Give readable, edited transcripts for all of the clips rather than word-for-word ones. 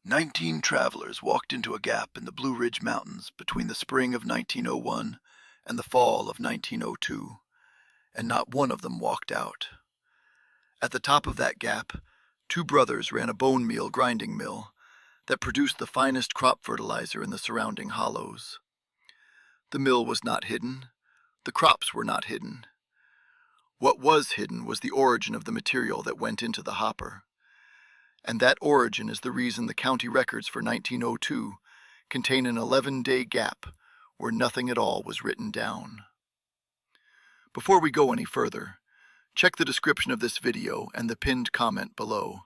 19 travelers walked into a gap in the Blue Ridge Mountains between the spring of 1901 and the fall of 1902, and not one of them walked out. At the top of that gap, two brothers ran a bone meal grinding mill that produced the finest crop fertilizer in the surrounding hollows. The mill was not hidden. The crops were not hidden. What was hidden was the origin of the material that went into the hopper. And that origin is the reason the county records for 1902 contain an 11-day gap where nothing at all was written down. Before we go any further, check the description of this video and the pinned comment below.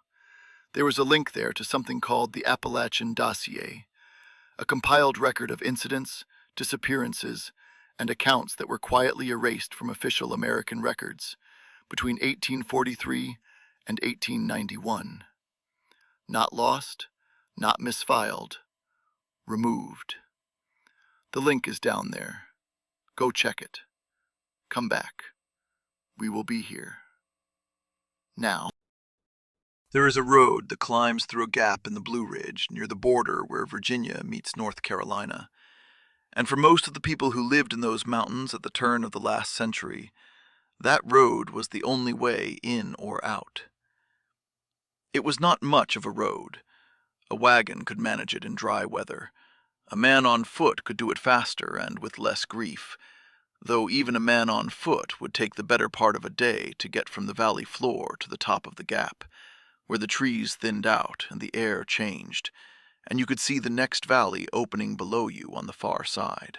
There is a link there to something called the Appalachian Dossier, a compiled record of incidents, disappearances, and accounts that were quietly erased from official American records between 1843 and 1891. Not lost, not misfiled, removed. The link is down there. Go check it. Come back. We will be here. Now. There is a road that climbs through a gap in the Blue Ridge near the border where Virginia meets North Carolina. And for most of the people who lived in those mountains at the turn of the last century, that road was the only way in or out. It was not much of a road. A wagon could manage it in dry weather. A man on foot could do it faster and with less grief, though even a man on foot would take the better part of a day to get from the valley floor to the top of the gap, where the trees thinned out and the air changed, and you could see the next valley opening below you on the far side.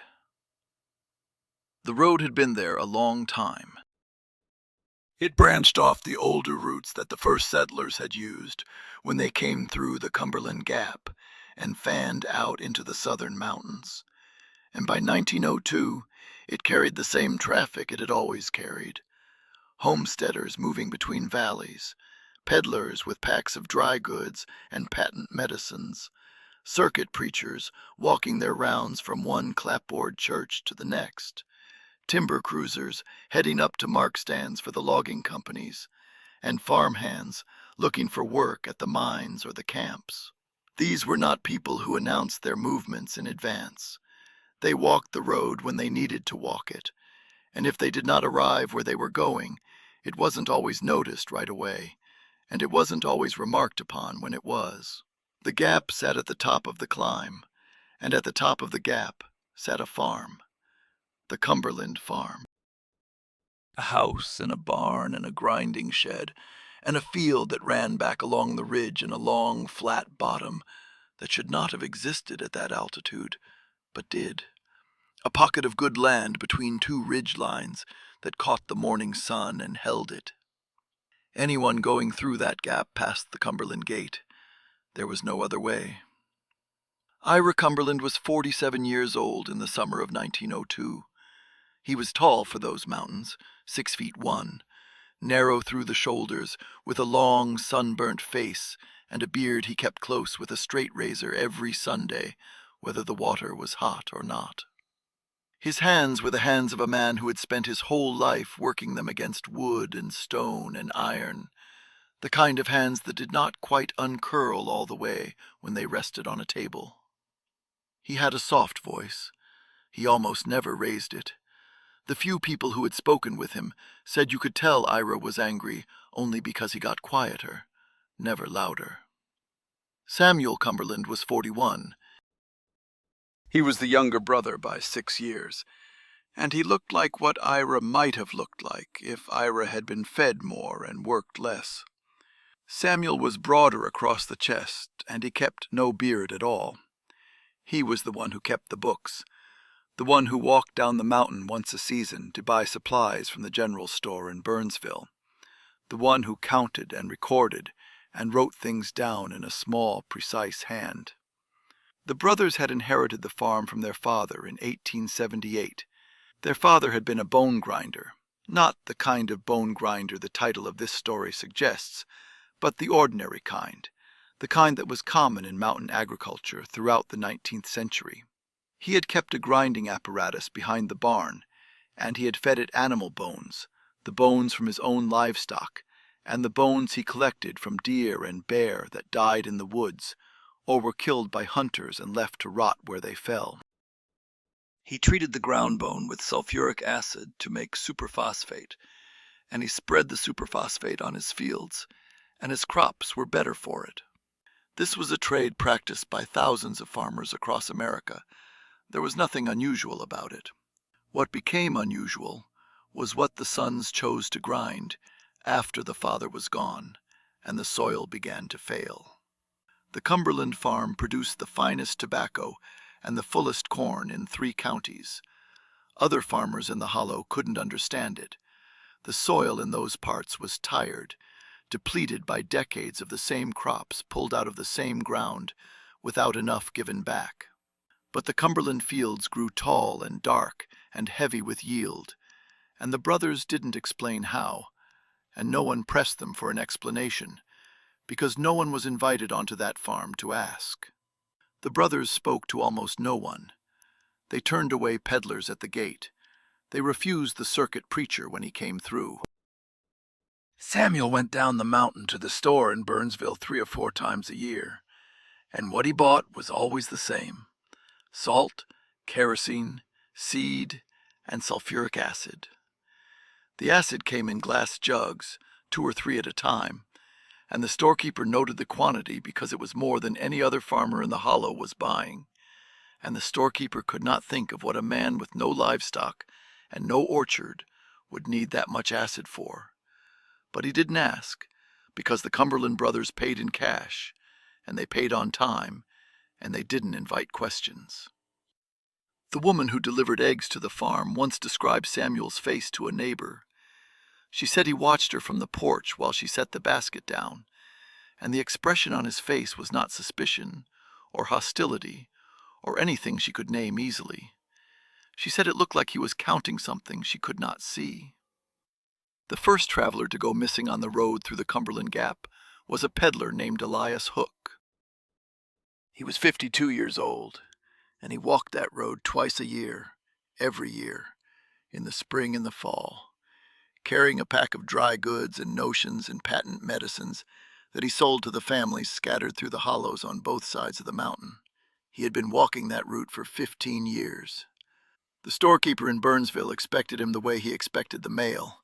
The road had been there a long time. It branched off the older routes that the first settlers had used when they came through the Cumberland Gap and fanned out into the southern mountains. And by 1902, it carried the same traffic it had always carried. Homesteaders moving between valleys, peddlers with packs of dry goods and patent medicines, circuit preachers walking their rounds from one clapboard church to the next, timber cruisers heading up to mark stands for the logging companies, and farmhands looking for work at the mines or the camps. These were not people who announced their movements in advance. They walked the road when they needed to walk it, and if they did not arrive where they were going, it wasn't always noticed right away, and it wasn't always remarked upon when it was. The gap sat at the top of the climb, and at the top of the gap sat a farm. The Cumberland farm. A house and a barn and a grinding shed, and a field that ran back along the ridge in a long, flat bottom that should not have existed at that altitude, but did. A pocket of good land between two ridge lines that caught the morning sun and held it. Anyone going through that gap passed the Cumberland Gate. There was no other way. Ira Cumberland was 47 years old in the summer of 1902. He was tall for those mountains, 6'1", narrow through the shoulders, with a long, sunburnt face and a beard he kept close with a straight razor every Sunday, whether the water was hot or not. His hands were the hands of a man who had spent his whole life working them against wood and stone and iron, the kind of hands that did not quite uncurl all the way when they rested on a table. He had a soft voice. He almost never raised it. The few people who had spoken with him said you could tell Ira was angry only because he got quieter, never louder. Samuel Cumberland was 41. He was the younger brother by 6 years, and he looked like what Ira might have looked like if Ira had been fed more and worked less. Samuel was broader across the chest, and he kept no beard at all. He was the one who kept the books, the one who walked down the mountain once a season to buy supplies from the general store in Burnsville, the one who counted and recorded and wrote things down in a small, precise hand. The brothers had inherited the farm from their father in 1878. Their father had been a bone grinder, not the kind of bone grinder the title of this story suggests, but the ordinary kind, the kind that was common in mountain agriculture throughout the 19th century. He had kept a grinding apparatus behind the barn, and he had fed it animal bones, the bones from his own livestock, and the bones he collected from deer and bear that died in the woods, or were killed by hunters and left to rot where they fell. He treated the ground bone with sulfuric acid to make superphosphate, and he spread the superphosphate on his fields, and his crops were better for it. This was a trade practiced by thousands of farmers across America. There was nothing unusual about it. What became unusual was what the sons chose to grind after the father was gone and the soil began to fail. The Cumberland farm produced the finest tobacco and the fullest corn in 3 counties. Other farmers in the hollow couldn't understand it. The soil in those parts was tired, depleted by decades of the same crops pulled out of the same ground without enough given back. But the Cumberland fields grew tall and dark and heavy with yield, and the brothers didn't explain how, and no one pressed them for an explanation, because no one was invited onto that farm to ask. The brothers spoke to almost no one. They turned away peddlers at the gate. They refused the circuit preacher when he came through. Samuel went down the mountain to the store in Burnsville 3 or 4 times a year, and what he bought was always the same: salt, kerosene, seed, and sulfuric acid. The acid came in glass jugs, 2 or 3 at a time, and the storekeeper noted the quantity because it was more than any other farmer in the hollow was buying, and the storekeeper could not think of what a man with no livestock and no orchard would need that much acid for. But he didn't ask, because the Cumberland brothers paid in cash, and they paid on time, and they didn't invite questions. The woman who delivered eggs to the farm once described Samuel's face to a neighbor. She said he watched her from the porch while she set the basket down, and the expression on his face was not suspicion or hostility or anything she could name easily. She said it looked like he was counting something she could not see. The first traveler to go missing on the road through the Cumberland Gap was a peddler named Elias Hook. He was 52 years old, and he walked that road twice a year, every year, in the spring and the fall, carrying a pack of dry goods and notions and patent medicines that he sold to the families scattered through the hollows on both sides of the mountain. He had been walking that route for 15 years. The storekeeper in Burnsville expected him the way he expected the mail.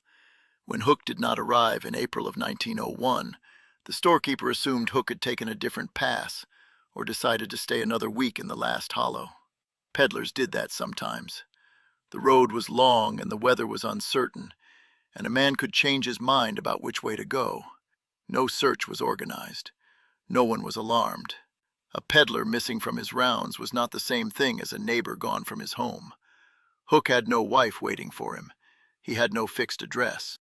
When Hook did not arrive in April of 1901, the storekeeper assumed Hook had taken a different pass or decided to stay another week in the last hollow. Peddlers did that sometimes. The road was long and the weather was uncertain, and a man could change his mind about which way to go. No search was organized. No one was alarmed. A peddler missing from his rounds was not the same thing as a neighbor gone from his home. Hook had no wife waiting for him. He had no fixed address.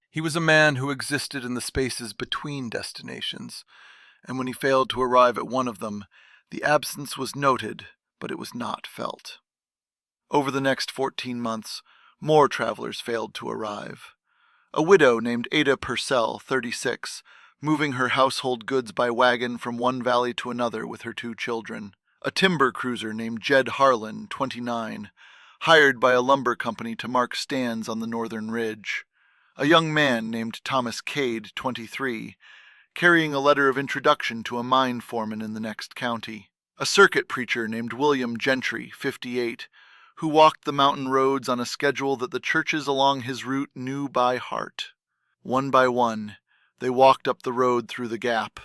He was a man who existed in the spaces between destinations, and when he failed to arrive at one of them, the absence was noted, but it was not felt. Over the next 14 months, more travelers failed to arrive. A widow named Ada Purcell, 36, moving her household goods by wagon from one valley to another with her 2 children. A timber cruiser named Jed Harlan, 29, hired by a lumber company to mark stands on the northern ridge. A young man named Thomas Cade, 23, carrying a letter of introduction to a mine foreman in the next county. A circuit preacher named William Gentry, 58, who walked the mountain roads on a schedule that the churches along his route knew by heart. One by one, they walked up the road through the gap,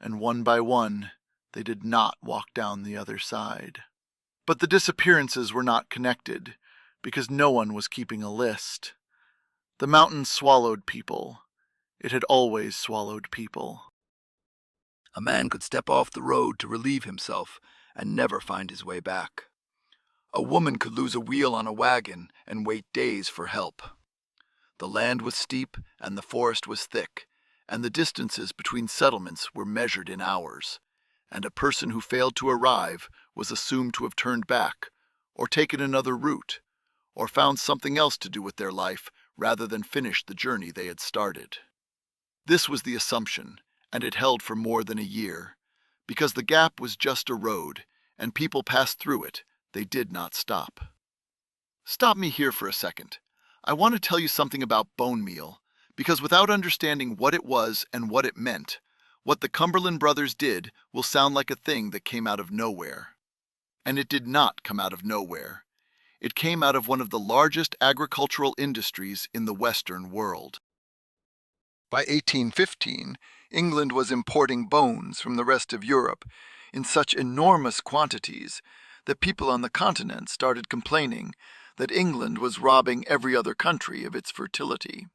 and one by one, they did not walk down the other side. But the disappearances were not connected, because no one was keeping a list. The mountain swallowed people. It had always swallowed people. A man could step off the road to relieve himself and never find his way back. A woman could lose a wheel on a wagon and wait days for help. The land was steep and the forest was thick, and the distances between settlements were measured in hours, and a person who failed to arrive was assumed to have turned back, or taken another route, or found something else to do with their life rather than finish the journey they had started. This was the assumption, and it held for more than a year, because the gap was just a road, and people passed through it. They did not stop. Stop me here for a second. I want to tell you something about bone meal, because without understanding what it was and what it meant, What the Cumberland brothers did will sound like a thing that came out of nowhere. And it did not come out of nowhere. It came out of one of the largest agricultural industries in the Western world. By 1815, England was importing bones from the rest of Europe in such enormous quantities that people on the continent started complaining that England was robbing every other country of its fertility.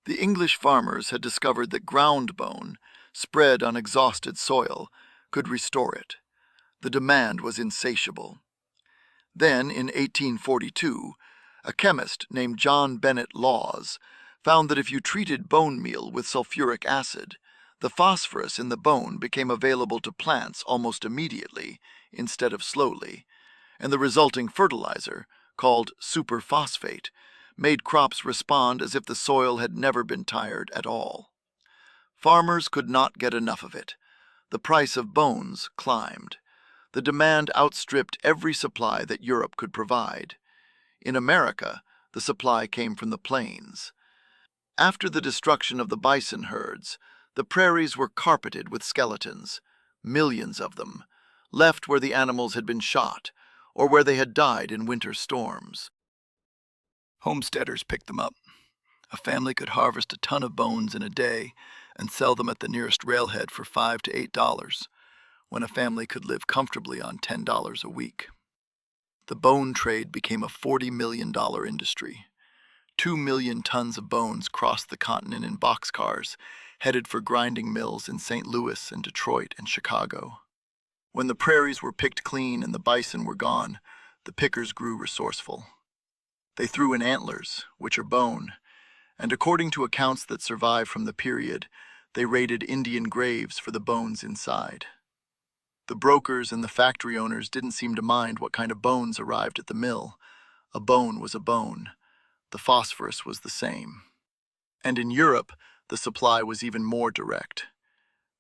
The English farmers had discovered that ground bone, spread on exhausted soil, could restore it. The demand was insatiable. Then, in 1842, a chemist named John Bennett Laws found that if you treated bone meal with sulfuric acid, the phosphorus in the bone became available to plants almost immediately instead of slowly, and the resulting fertilizer, called superphosphate, made crops respond as if the soil had never been tired at all. Farmers could not get enough of it. The price of bones climbed. The demand outstripped every supply that Europe could provide. In America, the supply came from the plains. After the destruction of the bison herds, the prairies were carpeted with skeletons, millions of them, left where the animals had been shot or where they had died in winter storms. Homesteaders picked them up. A family could harvest a ton of bones in a day and sell them at the nearest railhead for $5 to $8, when a family could live comfortably on $10 a week. The bone trade became a $40 million industry. 2 million tons of bones crossed the continent in boxcars, headed for grinding mills in St. Louis and Detroit and Chicago. When the prairies were picked clean and the bison were gone, the pickers grew resourceful. They threw in antlers, which are bone, and according to accounts that survive from the period, they raided Indian graves for the bones inside. The brokers and the factory owners didn't seem to mind what kind of bones arrived at the mill. A bone was a bone. The phosphorus was the same. And in Europe, the supply was even more direct.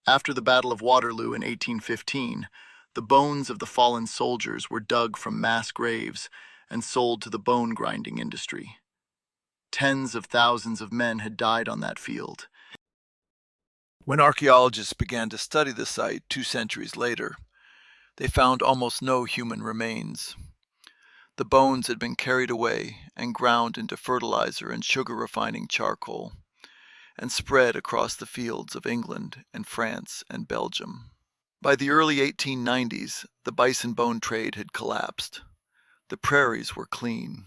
After the Battle of Waterloo in 1815, the bones of the fallen soldiers were dug from mass graves and sold to the bone grinding industry. Tens of thousands of men had died on that field. When archaeologists began to study the site 2 centuries later, they found almost no human remains. The bones had been carried away and ground into fertilizer and sugar refining charcoal, and spread across the fields of England and France and Belgium. By the early 1890s, the bison bone trade had collapsed. The prairies were clean.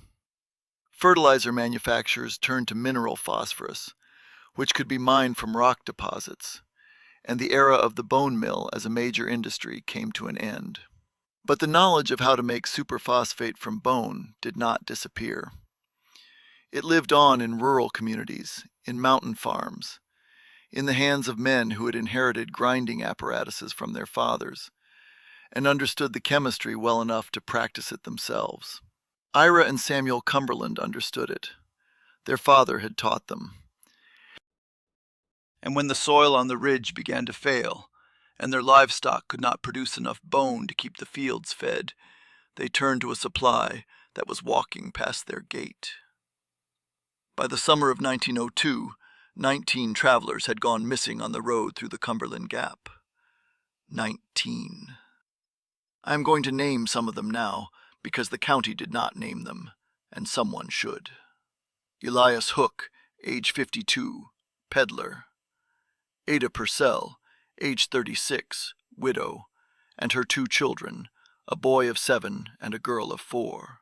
Fertilizer manufacturers turned to mineral phosphorus, which could be mined from rock deposits, and the era of the bone mill as a major industry came to an end. But the knowledge of how to make superphosphate from bone did not disappear. It lived on in rural communities, in mountain farms, in the hands of men who had inherited grinding apparatuses from their fathers, and understood the chemistry well enough to practice it themselves. Ira and Samuel Cumberland understood it. Their father had taught them. And when the soil on the ridge began to fail, and their livestock could not produce enough bone to keep the fields fed, they turned to a supply that was walking past their gate. By the summer of 1902, 19 travelers had gone missing on the road through the Cumberland Gap. 19. I am going to name some of them now, because the county did not name them, and someone should. Elias Hook, age 52, peddler. Ada Purcell, age 36, widow, and her 2 children, a boy of 7 and a girl of 4.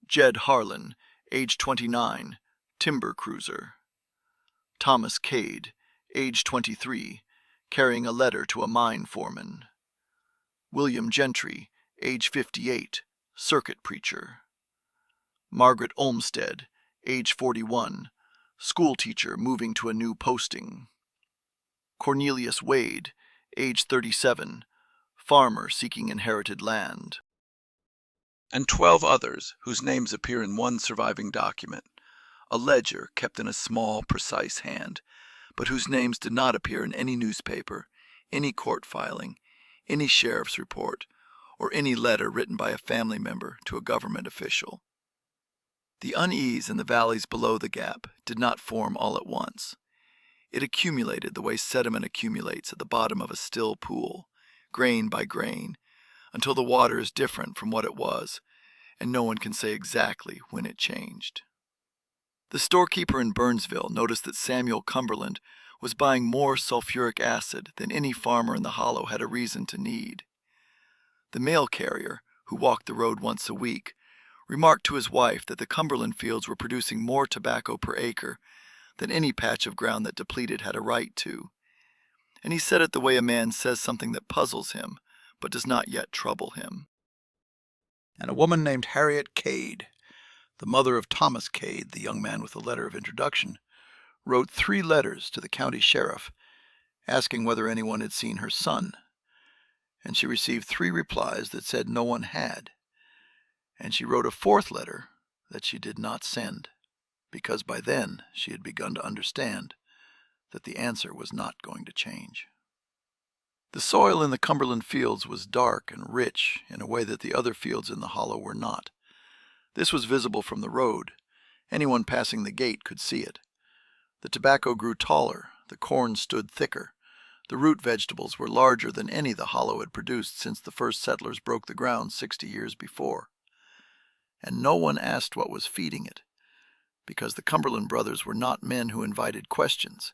Jed Harlan, age 29, timber cruiser. Thomas Cade, age 23, carrying a letter to a mine foreman. William Gentry, age 58, circuit preacher. Margaret Olmsted, age 41, schoolteacher moving to a new posting. Cornelius Wade, age 37, farmer seeking inherited land. And 12 others whose names appear in one surviving document, a ledger kept in a small, precise hand, but whose names did not appear in any newspaper, any court filing, any sheriff's report, or any letter written by a family member to a government official. The unease in the valleys below the gap did not form all at once. It accumulated the way sediment accumulates at the bottom of a still pool, grain by grain, until the water is different from what it was, and no one can say exactly when it changed. The storekeeper in Burnsville noticed that Samuel Cumberland was buying more sulfuric acid than any farmer in the hollow had a reason to need. The mail carrier, who walked the road once a week, remarked to his wife that the Cumberland fields were producing more tobacco per acre than any patch of ground that depleted had a right to, and he said it the way a man says something that puzzles him, but does not yet trouble him. And a woman named Harriet Cade, the mother of Thomas Cade, the young man with the letter of introduction, wrote 3 letters to the county sheriff, asking whether anyone had seen her son, and she received 3 replies that said no one had, and she wrote a 4th letter that she did not send, because by then she had begun to understand that the answer was not going to change. The soil in the Cumberland fields was dark and rich in a way that the other fields in the hollow were not. This was visible from the road. Anyone passing the gate could see it. The tobacco grew taller, the corn stood thicker, the root vegetables were larger than any the hollow had produced since the first settlers broke the ground 60 years before. And no one asked what was feeding it, because the Cumberland brothers were not men who invited questions,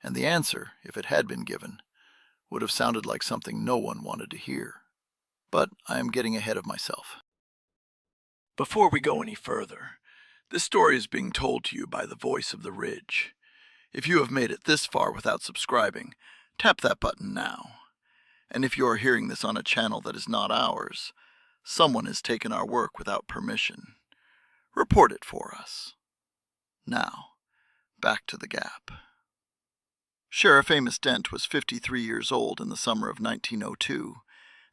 and the answer, if it had been given, would have sounded like something no one wanted to hear. But I am getting ahead of myself. Before we go any further, this story is being told to you by the voice of the Ridge. If you have made it this far without subscribing, tap that button now. And if you are hearing this on a channel that is not ours, someone has taken our work without permission. Report it for us. Now, back to the Gap. Sheriff Amos Dent was 53 years old in the summer of 1902,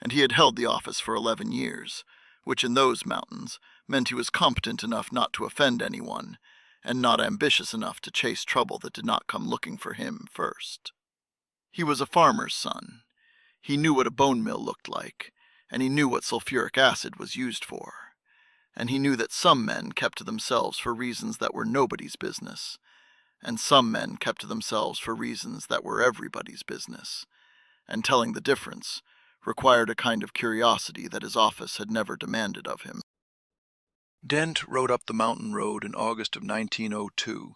and he had held the office for 11 years, which in those mountains meant he was competent enough not to offend anyone, and not ambitious enough to chase trouble that did not come looking for him first. He was a farmer's son. He knew what a bone mill looked like, and he knew what sulfuric acid was used for, and he knew that some men kept to themselves for reasons that were nobody's business, and some men kept to themselves for reasons that were everybody's business, and telling the difference required a kind of curiosity that his office had never demanded of him. Dent rode up the mountain road in August of 1902,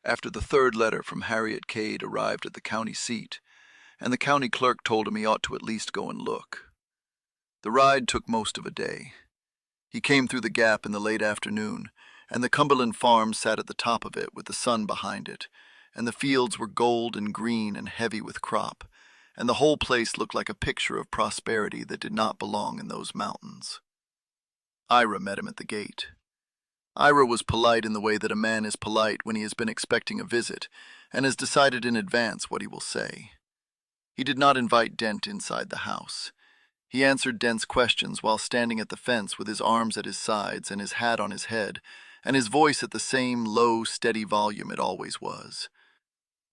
after the 3rd letter from Harriet Cade arrived at the county seat, and the county clerk told him he ought to at least go and look. The ride took most of a day. He came through the Gap in the late afternoon, and the Cumberland farm sat at the top of it with the sun behind it, and the fields were gold and green and heavy with crop, and the whole place looked like a picture of prosperity that did not belong in those mountains. Ira met him at the gate. Ira was polite in the way that a man is polite when he has been expecting a visit, and has decided in advance what he will say. He did not invite Dent inside the house. He answered Dent's questions while standing at the fence with his arms at his sides and his hat on his head, and his voice at the same low, steady volume it always was.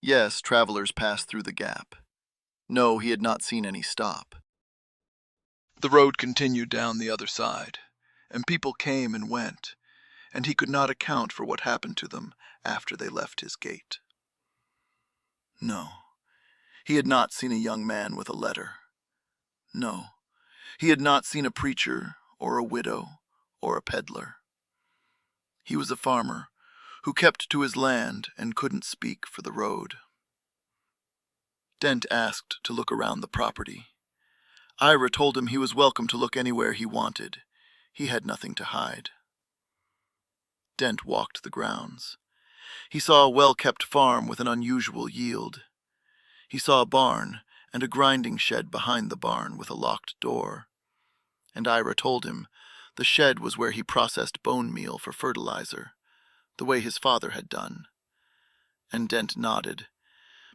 Yes, travelers passed through the Gap. No, he had not seen any stop. The road continued down the other side, and people came and went, and he could not account for what happened to them after they left his gate. No, he had not seen a young man with a letter. No, he had not seen a preacher or a widow or a peddler. He was a farmer who kept to his land and couldn't speak for the road. Dent asked to look around the property. Ira told him he was welcome to look anywhere he wanted. He had nothing to hide. Dent walked the grounds. He saw a well-kept farm with an unusual yield. He saw a barn and a grinding shed behind the barn with a locked door. And Ira told him the shed was where he processed bone meal for fertilizer, the way his father had done. And Dent nodded,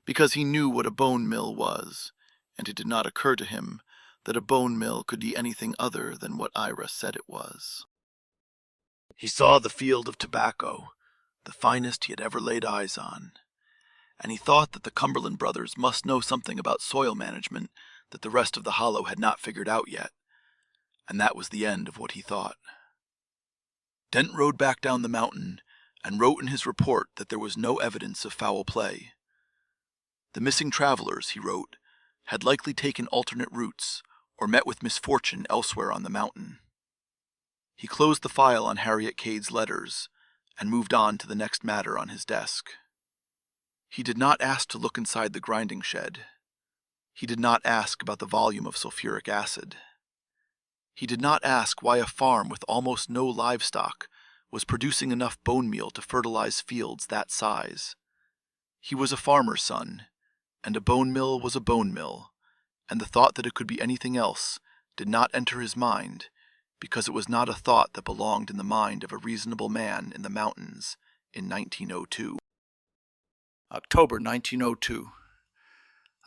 because he knew what a bone mill was, and it did not occur to him that a bone mill could be anything other than what Ira said it was. He saw the field of tobacco, the finest he had ever laid eyes on, and he thought that the Cumberland brothers must know something about soil management that the rest of the hollow had not figured out yet, and that was the end of what he thought. Dent rode back down the mountain and wrote in his report that there was no evidence of foul play. The missing travelers, he wrote, had likely taken alternate routes or met with misfortune elsewhere on the mountain. He closed the file on Harriet Cade's letters and moved on to the next matter on his desk. He did not ask to look inside the grinding shed. He did not ask about the volume of sulfuric acid. He did not ask why a farm with almost no livestock was producing enough bone meal to fertilize fields that size. He was a farmer's son, and a bone mill was a bone mill, and the thought that it could be anything else did not enter his mind, because it was not a thought that belonged in the mind of a reasonable man in the mountains in 1902. October 1902.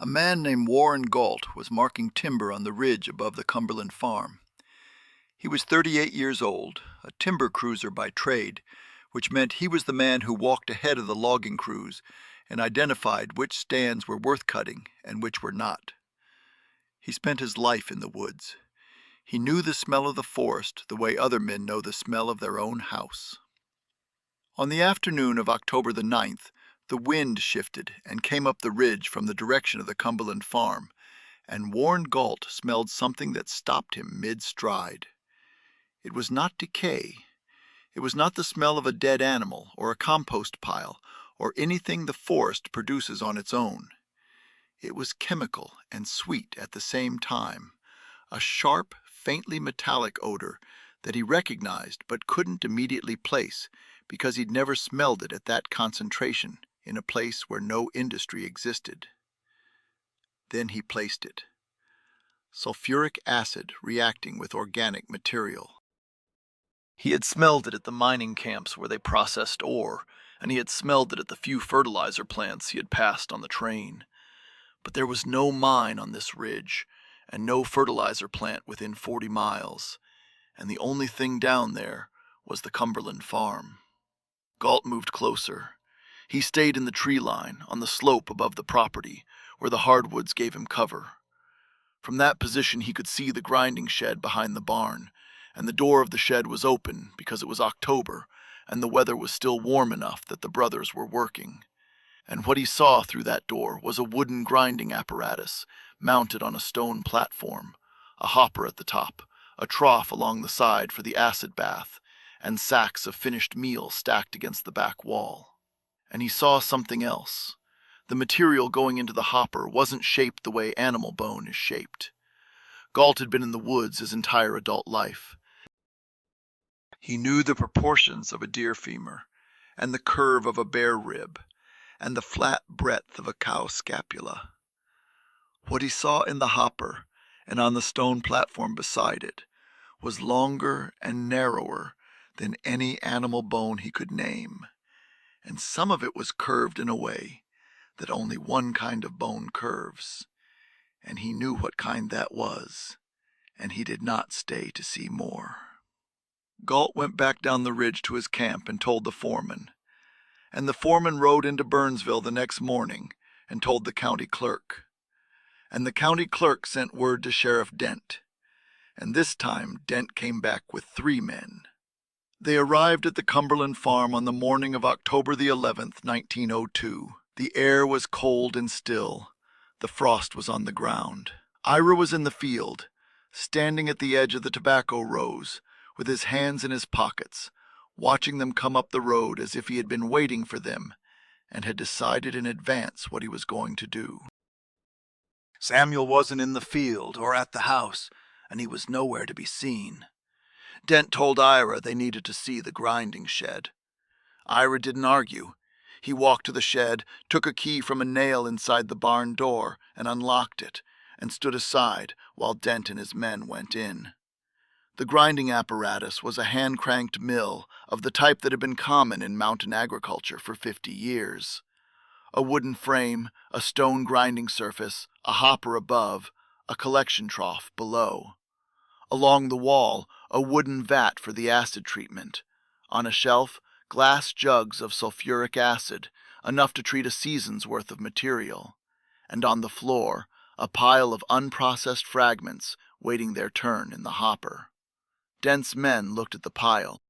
A man named Warren Galt was marking timber on the ridge above the Cumberland farm. He was 38 years old, a timber cruiser by trade, which meant he was the man who walked ahead of the logging crews and identified which stands were worth cutting and which were not. He spent his life in the woods. He knew the smell of the forest the way other men know the smell of their own house. On the afternoon of October the 9th, the wind shifted and came up the ridge from the direction of the Cumberland farm, and Warren Galt smelled something that stopped him mid-stride. It was not decay. It was not the smell of a dead animal or a compost pile or anything the forest produces on its own. It was chemical and sweet at the same time, a sharp, faintly metallic odor that he recognized but couldn't immediately place because he'd never smelled it at that concentration in a place where no industry existed. Then he placed it. Sulfuric acid reacting with organic material. He had smelled it at the mining camps where they processed ore, and he had smelled it at the few fertilizer plants he had passed on the train. But there was no mine on this ridge, and no fertilizer plant within 40 miles, and the only thing down there was the Cumberland farm. Galt moved closer. He stayed in the tree line, on the slope above the property, where the hardwoods gave him cover. From that position he could see the grinding shed behind the barn, and the door of the shed was open because it was October, and the weather was still warm enough that the brothers were working. And what he saw through that door was a wooden grinding apparatus mounted on a stone platform, a hopper at the top, a trough along the side for the acid bath, and sacks of finished meal stacked against the back wall. And he saw something else. The material going into the hopper wasn't shaped the way animal bone is shaped. Galt had been in the woods his entire adult life. He knew the proportions of a deer femur, and the curve of a bear rib, and the flat breadth of a cow scapula. What he saw in the hopper, and on the stone platform beside it, was longer and narrower than any animal bone he could name, and some of it was curved in a way that only one kind of bone curves, and he knew what kind that was, and he did not stay to see more. Galt went back down the ridge to his camp and told the foreman, and the foreman rode into Burnsville the next morning and told the county clerk, and the county clerk sent word to Sheriff Dent, and this time Dent came back with 3 men. They arrived at the Cumberland farm on the morning of October the 11th, 1902. The air was cold and still. The frost was on the ground. Ira was in the field, standing at the edge of the tobacco rows, with his hands in his pockets, watching them come up the road as if he had been waiting for them and had decided in advance what he was going to do. Samuel wasn't in the field or at the house, and he was nowhere to be seen. Dent told Ira they needed to see the grinding shed. Ira didn't argue. He walked to the shed, took a key from a nail inside the barn door, and unlocked it, and stood aside while Dent and his men went in. The grinding apparatus was a hand-cranked mill of the type that had been common in mountain agriculture for 50 years. A wooden frame, a stone grinding surface, a hopper above, a collection trough below. Along the wall, a wooden vat for the acid treatment. On a shelf, glass jugs of sulfuric acid, enough to treat a season's worth of material. And on the floor, a pile of unprocessed fragments waiting their turn in the hopper. Dent's men looked at the pile.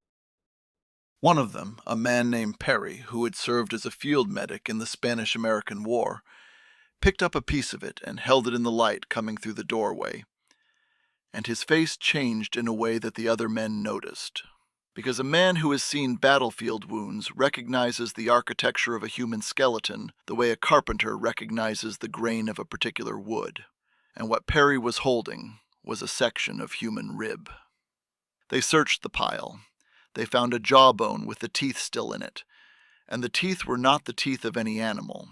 One of them, a man named Perry, who had served as a field medic in the Spanish-American War, picked up a piece of it and held it in the light coming through the doorway. And his face changed in a way that the other men noticed. Because a man who has seen battlefield wounds recognizes the architecture of a human skeleton the way a carpenter recognizes the grain of a particular wood. And what Perry was holding was a section of human rib. They searched the pile. They found a jawbone with the teeth still in it, and the teeth were not the teeth of any animal.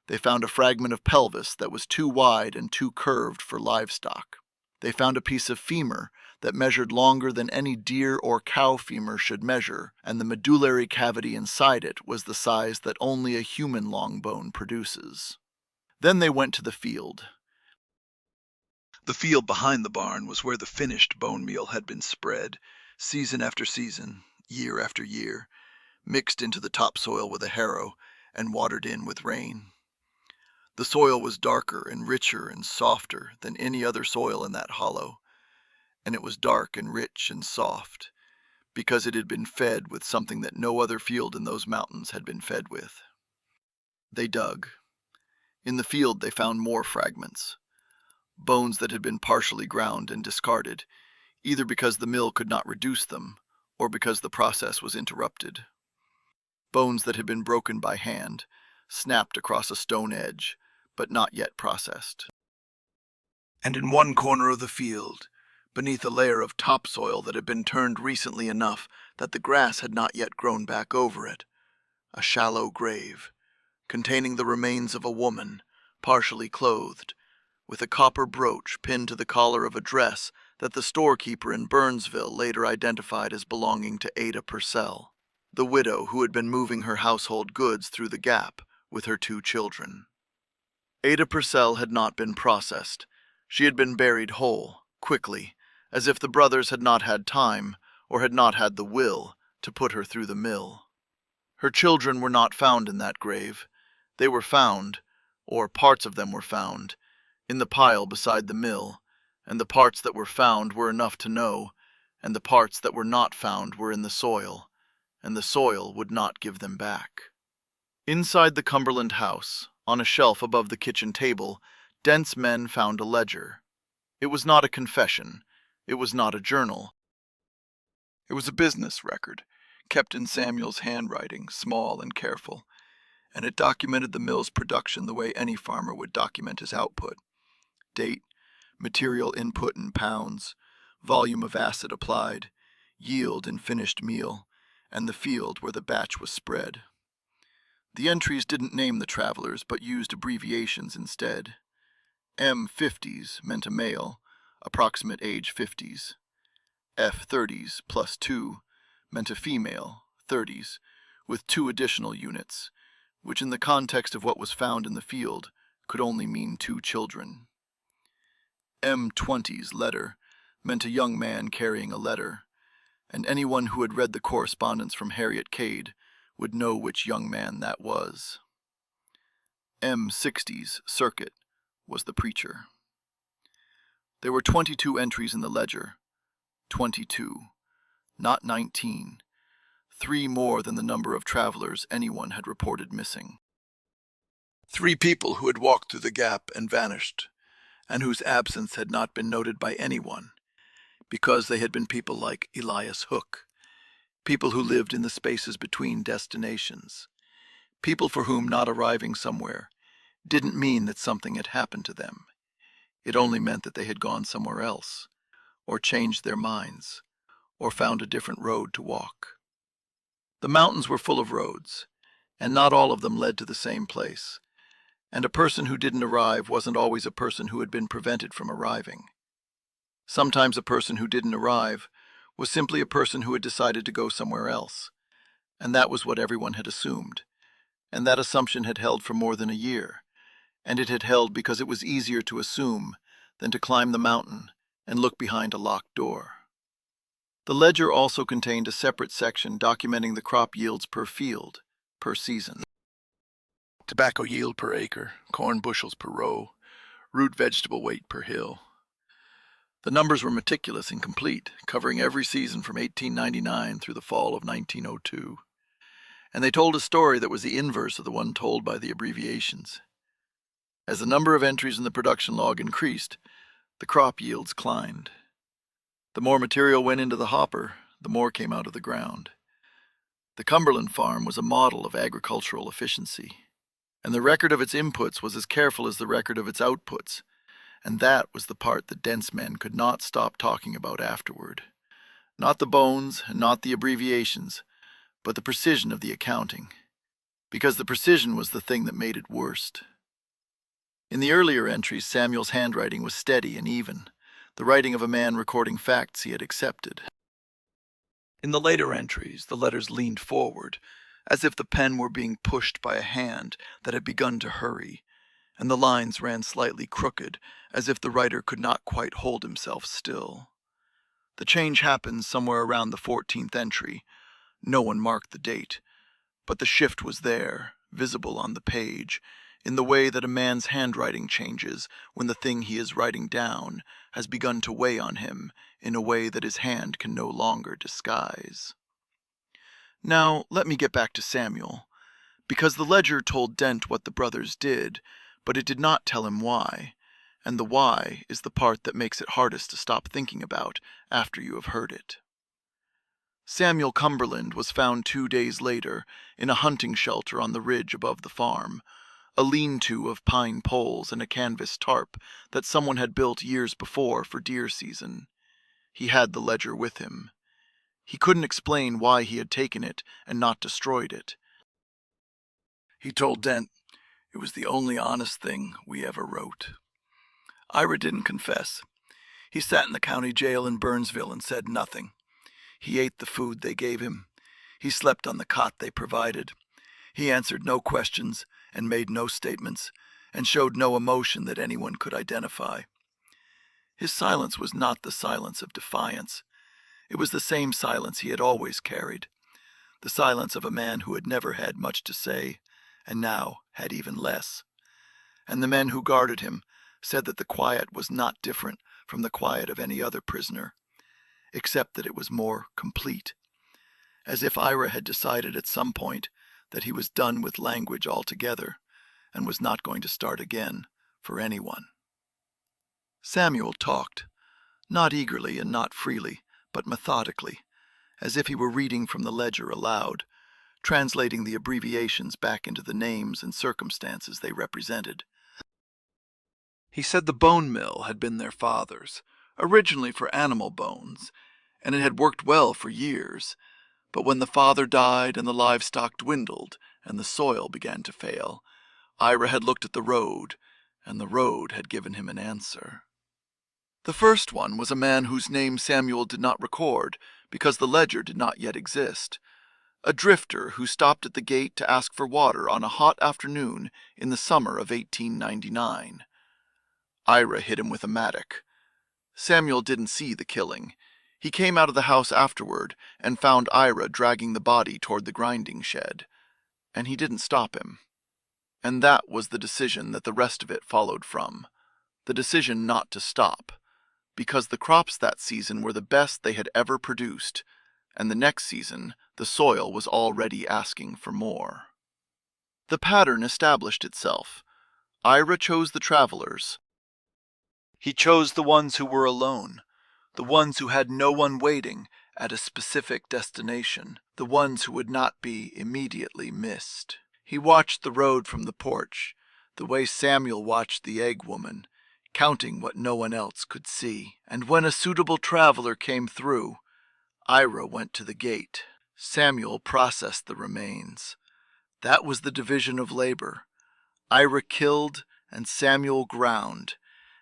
They found a fragment of pelvis that was too wide and too curved for livestock. They found a piece of femur that measured longer than any deer or cow femur should measure, and the medullary cavity inside it was the size that only a human long bone produces. Then they went to the field. The field behind the barn was where the finished bone meal had been spread, season after season, year after year, mixed into the topsoil with a harrow and watered in with rain. The soil was darker and richer and softer than any other soil in that hollow, and it was dark and rich and soft because it had been fed with something that no other field in those mountains had been fed with. They dug. In the field they found more fragments, bones that had been partially ground and discarded, either because the mill could not reduce them or because the process was interrupted. Bones that had been broken by hand, snapped across a stone edge, but not yet processed. And in one corner of the field, beneath a layer of topsoil that had been turned recently enough that the grass had not yet grown back over it, a shallow grave, containing the remains of a woman, partially clothed, with a copper brooch pinned to the collar of a dress that the storekeeper in Burnsville later identified as belonging to Ada Purcell, the widow who had been moving her household goods through the gap with her 2 children. Ada Purcell had not been processed. She had been buried whole, quickly, as if the brothers had not had time, or had not had the will, to put her through the mill. Her children were not found in that grave. They were found, or parts of them were found, in the pile beside the mill, and the parts that were found were enough to know, and the parts that were not found were in the soil, and the soil would not give them back. Inside the Cumberland house, on a shelf above the kitchen table, Dent's men found a ledger. It was not a confession. It was not a journal. It was a business record, kept in Samuel's handwriting, small and careful, and it documented the mill's production the way any farmer would document his output. Date, material input in pounds, volume of acid applied, yield in finished meal, and the field where the batch was spread. The entries didn't name the travelers, but used abbreviations instead. M50s meant a male, approximate age 50s. F30s plus 2 meant a female, 30s, with 2 additional units, which in the context of what was found in the field could only mean 2 children. M20's letter meant a young man carrying a letter, and anyone who had read the correspondence from Harriet Cade would know which young man that was. M60's circuit was the preacher. There were 22 entries in the ledger. 22, not 19, 3 more than the number of travelers anyone had reported missing. 3 people who had walked through the gap and vanished, and whose absence had not been noted by anyone, because they had been people like Elias Hook, people who lived in the spaces between destinations, people for whom not arriving somewhere didn't mean that something had happened to them. It only meant that they had gone somewhere else, or changed their minds, or found a different road to walk. The mountains were full of roads, and not all of them led to the same place, and a person who didn't arrive wasn't always a person who had been prevented from arriving. Sometimes a person who didn't arrive was simply a person who had decided to go somewhere else, and that was what everyone had assumed, and that assumption had held for more than a year, and it had held because it was easier to assume than to climb the mountain and look behind a locked door. The ledger also contained a separate section documenting the crop yields per field, per season. Tobacco yield per acre, corn bushels per row, root vegetable weight per hill. The numbers were meticulous and complete, covering every season from 1899 through the fall of 1902. And they told a story that was the inverse of the one told by the abbreviations. As the number of entries in the production log increased, the crop yields climbed. The more material went into the hopper, the more came out of the ground. The Cumberland farm was a model of agricultural efficiency, and the record of its inputs was as careful as the record of its outputs, and that was the part the dense men could not stop talking about afterward. Not the bones and not the abbreviations, but the precision of the accounting, because the precision was the thing that made it worst. In the earlier entries, Samuel's handwriting was steady and even, the writing of a man recording facts he had accepted. In the later entries, the letters leaned forward, as if the pen were being pushed by a hand that had begun to hurry, and the lines ran slightly crooked, as if the writer could not quite hold himself still. The change happened somewhere around the 14th entry. No one marked the date, but the shift was there, visible on the page, in the way that a man's handwriting changes when the thing he is writing down has begun to weigh on him in a way that his hand can no longer disguise. Now, let me get back to Samuel, because the ledger told Dent what the brothers did, but it did not tell him why, and the why is the part that makes it hardest to stop thinking about after you have heard it. Samuel Cumberland was found 2 days later in a hunting shelter on the ridge above the farm, a lean-to of pine poles and a canvas tarp that someone had built years before for deer season. He had the ledger with him. He couldn't explain why he had taken it and not destroyed it. He told Dent it was the only honest thing we ever wrote. Ira didn't confess. He sat in the county jail in Burnsville and said nothing. He ate the food they gave him. He slept on the cot they provided. He answered no questions and made no statements, and showed no emotion that anyone could identify. His silence was not the silence of defiance. It was the same silence he had always carried, the silence of a man who had never had much to say, and now had even less. And the men who guarded him said that the quiet was not different from the quiet of any other prisoner, except that it was more complete, as if Ira had decided at some point that he was done with language altogether and was not going to start again for anyone. Samuel talked, not eagerly and not freely, but methodically, as if he were reading from the ledger aloud, translating the abbreviations back into the names and circumstances they represented. He said the bone mill had been their father's, originally for animal bones, and it had worked well for years, but when the father died and the livestock dwindled and the soil began to fail, Ira had looked at the road, and the road had given him an answer. The first one was a man whose name Samuel did not record because the ledger did not yet exist, a drifter who stopped at the gate to ask for water on a hot afternoon in the summer of 1899. Ira hit him with a mattock. Samuel didn't see the killing. He came out of the house afterward and found Ira dragging the body toward the grinding shed, and he didn't stop him. And that was the decision that the rest of it followed from, the decision not to stop, because the crops that season were the best they had ever produced, and the next season the soil was already asking for more. The pattern established itself. Ira chose the travelers. He chose the ones who were alone, the ones who had no one waiting at a specific destination, the ones who would not be immediately missed. He watched the road from the porch, the way Samuel watched the egg woman, counting what no one else could see. And when a suitable traveler came through, Ira went to the gate. Samuel processed the remains. That was the division of labor. Ira killed and Samuel ground,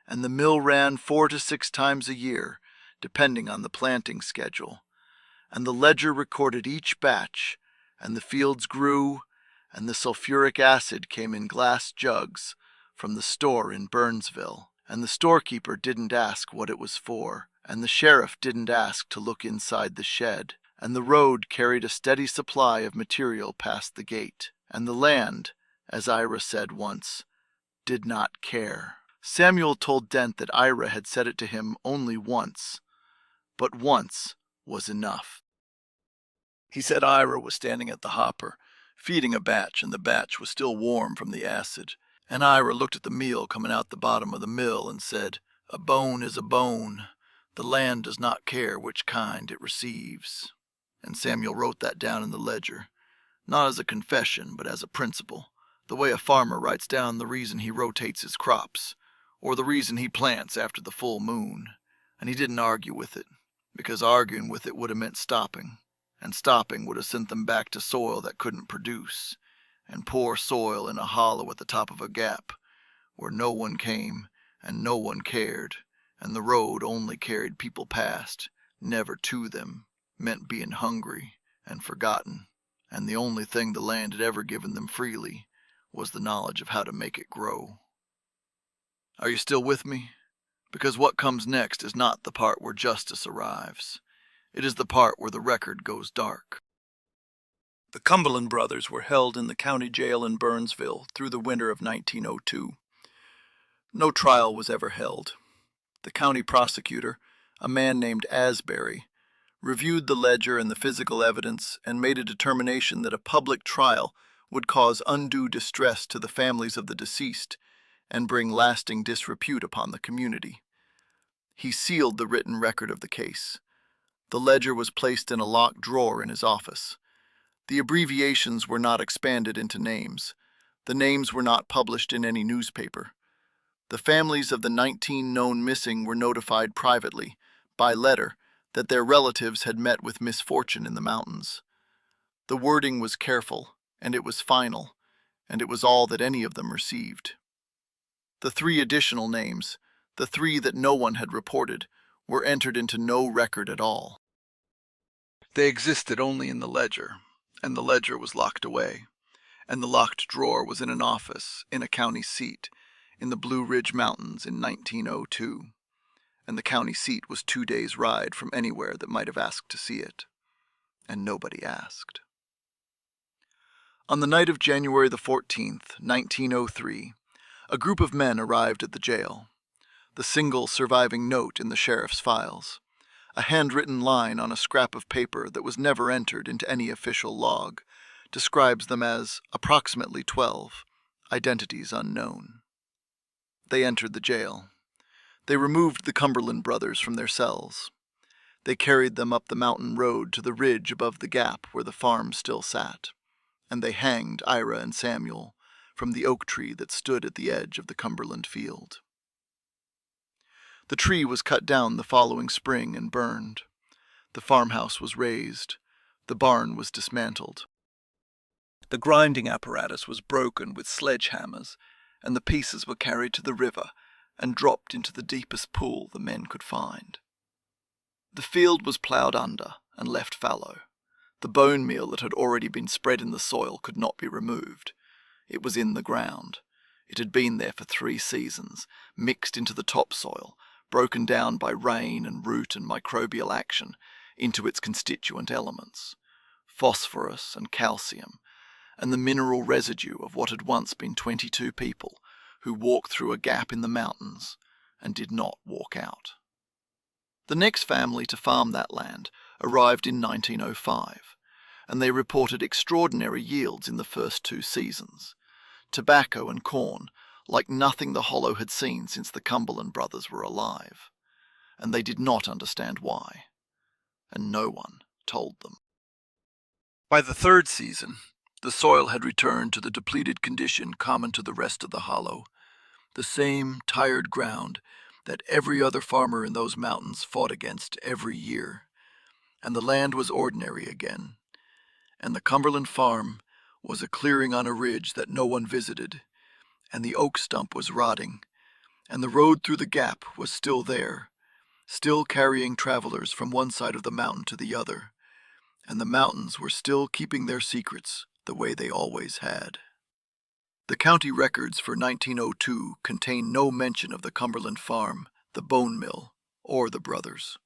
and the mill ran 4 to 6 times a year, depending on the planting schedule. And the ledger recorded each batch, and the fields grew, and the sulfuric acid came in glass jugs from the store in Burnsville. And the storekeeper didn't ask what it was for, and the sheriff didn't ask to look inside the shed, and the road carried a steady supply of material past the gate, and the land, as Ira said once, did not care. Samuel told Dent that Ira had said it to him only once, but once was enough. He said Ira was standing at the hopper, feeding a batch, and the batch was still warm from the acid, And Ira looked at the meal coming out the bottom of the mill and said, "A bone is a bone. The land does not care which kind it receives." And Samuel wrote that down in the ledger, not as a confession, but as a principle, the way a farmer writes down the reason he rotates his crops, or the reason he plants after the full moon. And he didn't argue with it, because arguing with it would have meant stopping, and stopping would have sent them back to soil that couldn't produce, and poor soil in a hollow at the top of a gap, where no one came and no one cared, and the road only carried people past, never to them, meant being hungry and forgotten, and the only thing the land had ever given them freely was the knowledge of how to make it grow. Are you still with me? Because what comes next is not the part where justice arrives. It is the part where the record goes dark. The Cumberland brothers were held in the county jail in Burnsville through the winter of 1902. No trial was ever held. The county prosecutor, a man named Asbury, reviewed the ledger and the physical evidence and made a determination that a public trial would cause undue distress to the families of the deceased and bring lasting disrepute upon the community. He sealed the written record of the case. The ledger was placed in a locked drawer in his office. The abbreviations were not expanded into names. The names were not published in any newspaper. The families of the 19 known missing were notified privately, by letter, that their relatives had met with misfortune in the mountains. The wording was careful, and it was final, and it was all that any of them received. The 3 additional names, the 3 that no one had reported, were entered into no record at all. They existed only in the ledger, and the ledger was locked away, and the locked drawer was in an office in a county seat in the Blue Ridge Mountains in 1902, and the county seat was 2 days' ride from anywhere that might have asked to see it, and nobody asked. On the night of January the 14th, 1903, a group of men arrived at the jail. The single surviving note in the sheriff's files, a handwritten line on a scrap of paper that was never entered into any official log, describes them as approximately 12, identities unknown. They entered the jail. They removed the Cumberland brothers from their cells. They carried them up the mountain road to the ridge above the gap where the farm still sat, and they hanged Ira and Samuel from the oak tree that stood at the edge of the Cumberland field. The tree was cut down the following spring and burned. The farmhouse was razed. The barn was dismantled. The grinding apparatus was broken with sledgehammers, and the pieces were carried to the river and dropped into the deepest pool the men could find. The field was ploughed under and left fallow. The bone meal that had already been spread in the soil could not be removed. It was in the ground. It had been there for 3 seasons, mixed into the topsoil, broken down by rain and root and microbial action into its constituent elements, phosphorus and calcium, and the mineral residue of what had once been 22 people who walked through a gap in the mountains and did not walk out. The next family to farm that land arrived in 1905, and they reported extraordinary yields in the first 2 seasons. Tobacco and corn, like nothing the Hollow had seen since the Cumberland brothers were alive, and they did not understand why, and no one told them. By the 3rd season, the soil had returned to the depleted condition common to the rest of the Hollow, the same tired ground that every other farmer in those mountains fought against every year, and the land was ordinary again, and the Cumberland farm was a clearing on a ridge that no one visited, and the oak stump was rotting, and the road through the gap was still there, still carrying travelers from one side of the mountain to the other, and the mountains were still keeping their secrets the way they always had. The county records for 1902 contain no mention of the Cumberland farm, the bone mill, or the brothers.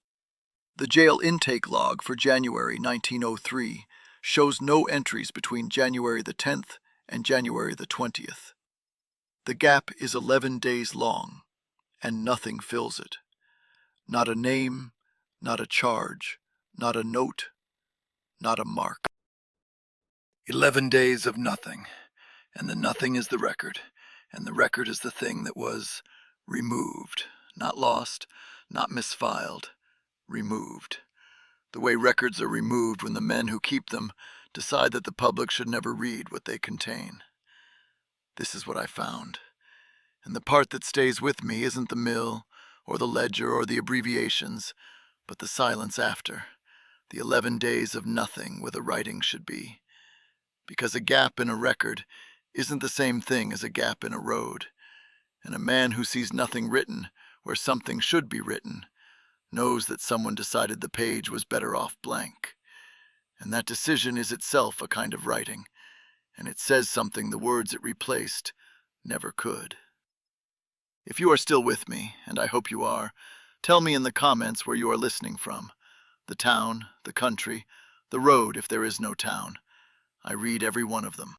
The jail intake log for January 1903 shows no entries between January the 10th and January the 20th. The gap is 11 days long, and nothing fills it. Not a name, not a charge, not a note, not a mark. 11 days of nothing, and the nothing is the record, And the record is the thing that was removed, not lost, not misfiled, removed. The way records are removed when the men who keep them decide that the public should never read what they contain. This is what I found. And the part that stays with me isn't the mill, or the ledger, or the abbreviations, but the silence after, the 11 days of nothing where the writing should be. Because a gap in a record isn't the same thing as a gap in a road, and a man who sees nothing written where something should be written knows that someone decided the page was better off blank. And that decision is itself a kind of writing, and it says something the words it replaced never could. If you are still with me, and I hope you are, tell me in the comments where you are listening from. The town, the country, the road if there is no town. I read every one of them.